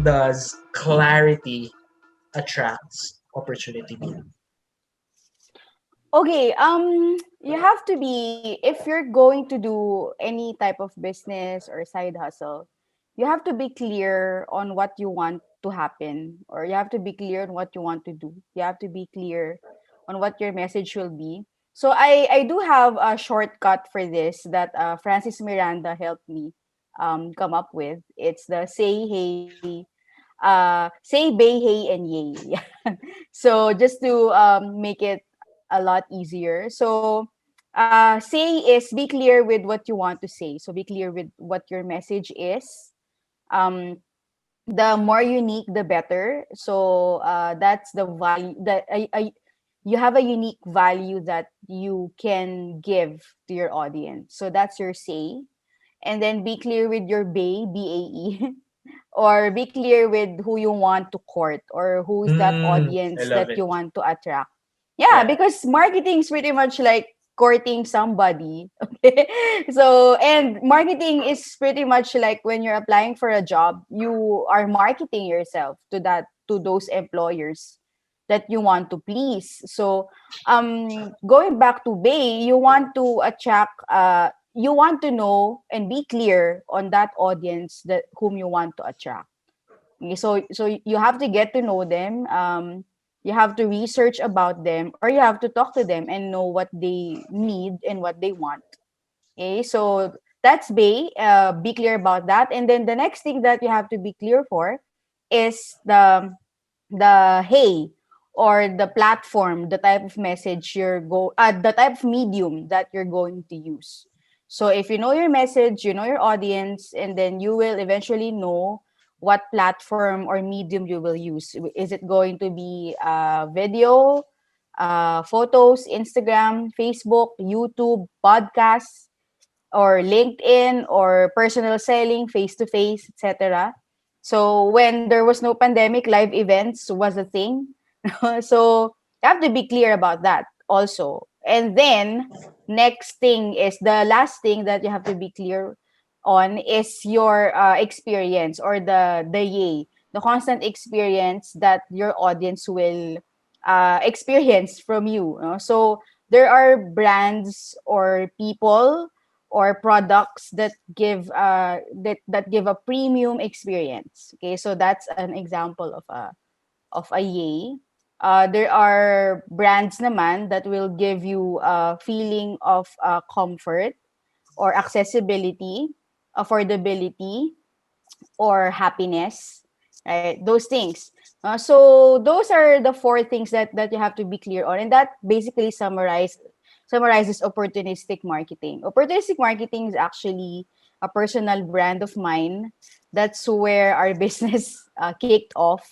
does clarity attracts opportunity mean? Okay, you have to be, if you're going to do any type of business or side hustle, you have to be clear on what you want to happen, or you have to be clear on what you want to do. You have to be clear on what your message will be. So I do have a shortcut for this that Francis Miranda helped me come up with. It's the say, bay, hey, and yay. So just to make it a lot easier. So say is be clear with what you want to say. So be clear with what your message is. Um, the more unique, the better. So that's the value that you have a unique value that you can give to your audience. So that's your say. And then be clear with your bay, BAE, or be clear with who you want to court or who is that I audience love that it. you want to attract. Yeah, Yeah. because marketing is pretty much like courting somebody. Okay. So, and marketing is pretty much like when you're applying for a job, you are marketing yourself to those employers that you want to please. So, going back to Bay, you want to attract you want to know and be clear on that audience that whom you want to attract. Okay, so you have to get to know them. You have to research about them, or you have to talk to them and know what they need and what they want. Okay, so that's Bay. Be clear about that, and then the next thing that you have to be clear for is the hey, or the platform, the type of message the type of medium that you're going to use. So if you know your message, you know your audience, and then you will eventually know what platform or medium you will use. Is it going to be video, photos, Instagram, Facebook, YouTube, podcasts, or LinkedIn, or personal selling, face to face, etc. So when there was no pandemic, live events was a thing. So you have to be clear about that also. And then next thing is the last thing that you have to be clear on is your experience, or the yay, the constant experience that your audience will experience from you. So there are brands or people or products that give a premium experience. Okay, so that's an example of a yay. There are brands naman that will give you a feeling of comfort or accessibility, affordability, or happiness, right? Those things. So those are the four things that you have to be clear on, and that basically summarizes opportunistic marketing. Opportunistic marketing is actually a personal brand of mine. That's where our business kicked off.